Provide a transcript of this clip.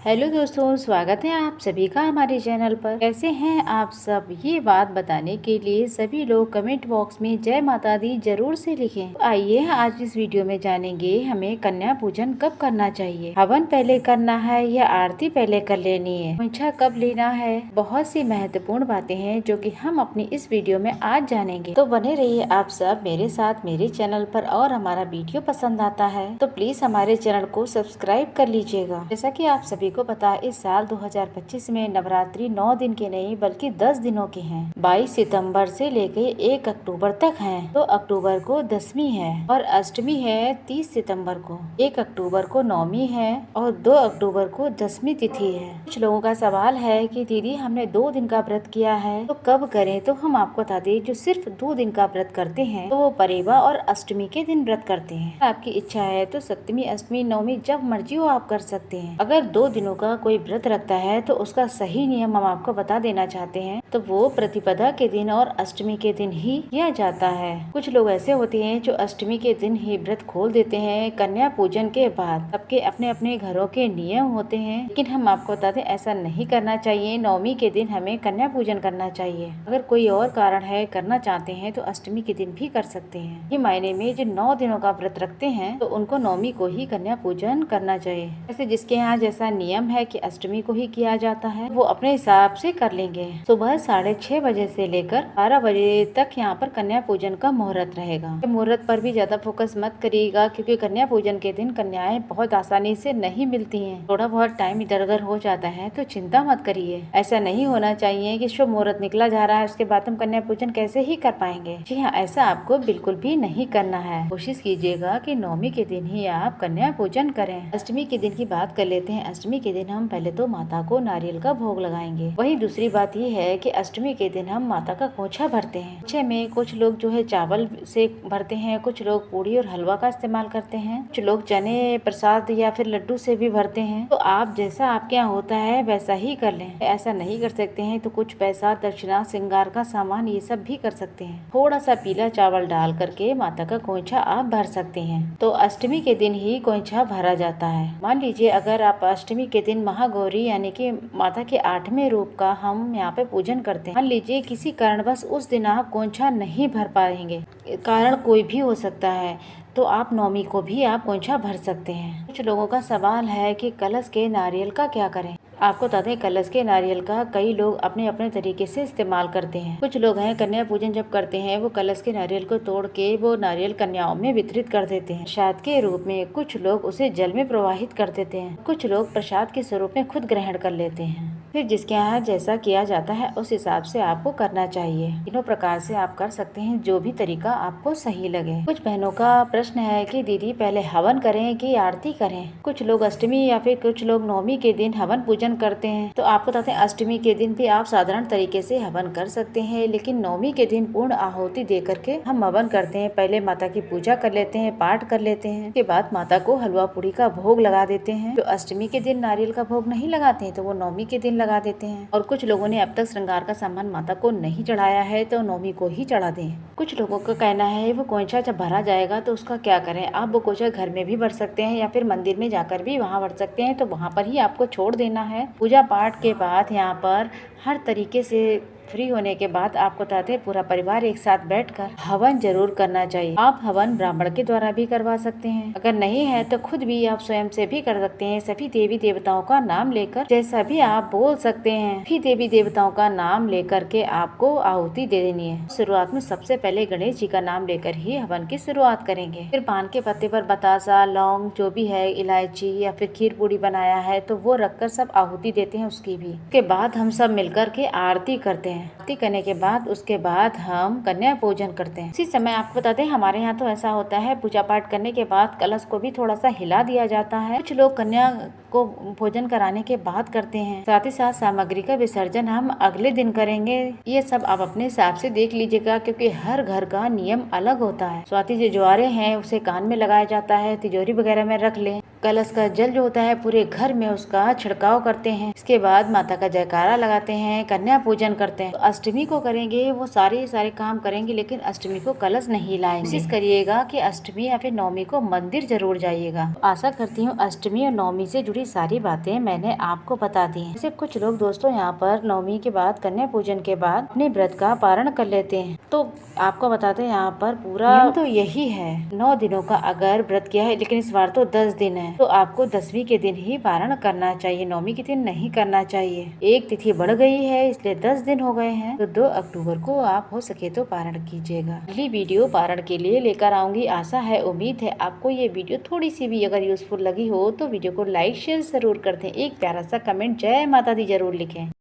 Hello दोस्तों, स्वागत है आप सभी का हमारे चैनल पर। कैसे हैं आप सब, ये बात बताने के लिए सभी लोग कमेंट बॉक्स में जय माता दी जरूर से लिखें। तो आइए आज इस वीडियो में जानेंगे हमें कन्या पूजन कब करना चाहिए। हवन पहले करना है या आरती पहले कर लेनी है, खोइंछा कब लेना है। बहुत सी महत्वपूर्ण बातें हैं जो कि हम अपनी इस वीडियो में आज जानेंगे। तो बने रहिए आप सब मेरे साथ मेरे चैनल पर। और हमारा वीडियो पसंद आता है तो प्लीज हमारे चैनल को सब्सक्राइब कर लीजिएगा। जैसा कि आप सभी को पता है, इस साल 2025 में नवरात्रि 9 दिन के नहीं बल्कि 10 दिनों के हैं। 22 सितंबर से लेके 1 अक्टूबर तक हैं। 2 अक्टूबर को दशमी है और अष्टमी है 30 सितंबर को। 1 अक्टूबर को नवमी है और 2 अक्टूबर को दशमी तिथि है। कुछ लोगों का सवाल है कि दीदी हमने 2 दिन का व्रत किया है तो कब करें। तो हम आपको बता दें, जो सिर्फ 2 दिन का व्रत करते हैं तो वो परेवा और अष्टमी के दिन व्रत करते हैं। आपकी इच्छा है तो सप्तमी, अष्टमी, नवमी जब मर्जी हो आप कर सकते हैं। अगर 2 दिनों का कोई व्रत रखता है तो उसका सही नियम हम आपको बता देना चाहते हैं। तो वो प्रतिपदा के दिन और अष्टमी के दिन ही किया जाता है। कुछ लोग ऐसे होते हैं जो अष्टमी के दिन ही व्रत खोल देते हैं कन्या पूजन के बाद। सबके अपने अपने घरों के नियम होते हैं, लेकिन हम आपको बताते हैं ऐसा नहीं करना चाहिए। नवमी के दिन हमें कन्या पूजन करना चाहिए। अगर कोई और कारण है करना चाहते हैं तो अष्टमी के दिन भी कर सकते हैं। ये मायने में जो 9 दिनों का व्रत रखते हैं तो उनको नवमी को ही कन्या पूजन करना चाहिए। ऐसे जिसके यहाँ जैसा नियम है कि अष्टमी को ही किया जाता है वो अपने हिसाब से कर लेंगे। सुबह 6:30 बजे से लेकर 12 बजे तक यहाँ पर कन्या पूजन का मुहूर्त रहेगा। मुहूर्त पर भी ज्यादा फोकस मत करिएगा, क्योंकि कन्या पूजन के दिन कन्याएं बहुत आसानी से नहीं मिलती हैं। थोड़ा बहुत टाइम इधर उधर हो जाता है तो चिंता मत करिए। ऐसा नहीं होना चाहिए कि शुभ मुहूर्त निकला जा रहा है उसके बाद हम कन्या पूजन कैसे ही कर पाएंगे। जी हाँ, ऐसा आपको बिल्कुल भी नहीं करना है। कोशिश कीजिएगा कि नवमी के दिन ही आप कन्या पूजन करें। अष्टमी के दिन की बात कर लेते हैं। अष्टमी के दिन हम पहले तो माता को नारियल का भोग लगाएंगे। वही दूसरी बात ये है कि अष्टमी के दिन हम माता का खोइंछा भरते हैं। खोइंछे में कुछ लोग जो है चावल से भरते हैं, कुछ लोग पूड़ी और हलवा का इस्तेमाल करते हैं, कुछ लोग चने प्रसाद या फिर लड्डू से भी भरते हैं। तो आप जैसा आपके यहाँ होता है वैसा ही कर लें। ऐसा नहीं कर सकते हैं तो कुछ पैसा, दक्षिणा, श्रृंगार का सामान ये सब भी कर सकते हैं। थोड़ा सा पीला चावल डाल करके माता का खोइंछा आप भर सकते हैं। तो अष्टमी के दिन ही खोइंछा भरा जाता है। मान लीजिए अगर आप अष्टमी के दिन महागौरी यानी कि माता के 8वें रूप का हम यहाँ पे पूजन करते हैं। मान लीजिए किसी कारणवश उस दिन आप खोइंछा नहीं भर पाएंगे, कारण कोई भी हो सकता है, तो आप नवमी को भी आप खोइंछा भर सकते हैं। कुछ लोगों का सवाल है कि कलश के नारियल का क्या करें। आपको बता दें, कलश के नारियल का कई लोग अपने अपने तरीके से इस्तेमाल करते हैं। कुछ लोग हैं कन्या पूजन जब करते हैं वो कलश के नारियल को तोड़ के वो नारियल कन्याओं में वितरित कर देते हैं प्रसाद के रूप में। कुछ लोग उसे जल में प्रवाहित कर देते हैं। कुछ लोग प्रसाद के स्वरूप में खुद ग्रहण कर लेते हैं। फिर जिसके यहाँ जैसा किया जाता है उस हिसाब से आपको करना चाहिए। तीनों प्रकार से आप कर सकते हैं, जो भी तरीका आपको सही लगे। कुछ बहनों का प्रश्न है कि दीदी पहले हवन करें कि आरती करें। कुछ लोग अष्टमी या फिर कुछ लोग नवमी के दिन हवन पूजन करते हैं। तो आपको बताते हैं अष्टमी के दिन भी आप साधारण तरीके से हवन कर सकते हैं, लेकिन नवमी के दिन पूर्ण आहुति दे करके हम हवन करते हैं। पहले माता की पूजा कर लेते हैं, पाठ कर लेते हैं, उसके बाद माता को हलवा पूड़ी का भोग लगा देते हैं। जो अष्टमी के दिन नारियल का भोग नहीं लगाते हैं तो वो नवमी के दिन लगा देते हैं। और कुछ लोगों ने अब तक श्रृंगार का सामान माता को नहीं चढ़ाया है तो नवमी को ही चढ़ा दें। कुछ लोगों का कहना है वो खोइंछा जब भरा जाएगा तो उसका क्या करें। आप वो खोइंछा घर में भी भर सकते हैं या फिर मंदिर में जाकर भी वहाँ भर सकते हैं। तो वहाँ पर ही आपको छोड़ देना है। पूजा पाठ के बाद यहाँ पर हर तरीके से फ्री होने के बाद आपको बताते हैं पूरा परिवार एक साथ बैठकर हवन जरूर करना चाहिए। आप हवन ब्राह्मण के द्वारा भी करवा सकते हैं, अगर नहीं है तो खुद भी आप स्वयं से भी कर सकते हैं। सभी देवी देवताओं का नाम लेकर जैसा भी आप बोल सकते हैं। सभी देवी देवताओं का नाम लेकर के आपको आहुति दे देनी है। शुरुआत में सबसे पहले गणेश जी का नाम लेकर ही हवन की शुरुआत करेंगे। फिर पान के पत्ते पर बतासा, लौंग, जो भी है, इलायची या फिर खीर पूरी बनाया है तो वो रखकर सब आहुति देते हैं उसकी भी। उसके बाद हम सब मिलकर के आरती करते हैं। आरती करने के बाद उसके बाद हम कन्या पूजन करते हैं। इसी समय आपको बताते हैं हमारे यहाँ तो ऐसा होता है, पूजा पाठ करने के बाद कलश को भी थोड़ा सा हिला दिया जाता है। कुछ लोग कन्या को भोजन कराने के बाद करते हैं। साथ ही साथ सामग्री का विसर्जन हम अगले दिन करेंगे। ये सब आप अपने हिसाब से देख लीजिएगा, क्योंकि हर घर का नियम अलग होता है। स्वाति जो ज्वारे हैं उसे कान में लगाया जाता है, तिजोरी वगैरह में रख लें। कलश का जल जो होता है पूरे घर में उसका छिड़काव करते हैं। इसके बाद माता का जयकारा लगाते हैं, कन्या पूजन करते हैं। तो अष्टमी को करेंगे वो सारे काम करेंगे, लेकिन अष्टमी को कलश नहीं लाएंगे। कोशिश करिएगा कि अष्टमी या फिर नवमी को मंदिर जरूर जाइएगा। आशा करती हूँ अष्टमी और नवमी से जुड़ी सारी बातें मैंने आपको बता दी हैं। जैसे कुछ लोग दोस्तों यहाँ पर नवमी के बाद कन्या पूजन के बाद अपने व्रत का पारण कर लेते हैं। तो आपको बताते हैं यहाँ पर पूरा नियम तो यही है, 9 दिनों का अगर व्रत किया है, लेकिन इस बार तो 10 दिन है, तो आपको 10वीं के दिन ही पारण करना चाहिए, नवमी के दिन नहीं करना चाहिए। एक तिथि बढ़ गई है इसलिए 10 दिन हो गए हैं, तो 2 अक्टूबर को आप हो सके तो पारण कीजिएगा। अगली वीडियो पारण के लिए लेकर आऊंगी। आशा है, उम्मीद है आपको ये वीडियो थोड़ी सी भी अगर यूजफुल लगी हो तो वीडियो को लाइक शेयर जरूर कर दें। एक प्यारा सा कमेंट जय माता दी जरूर लिखें।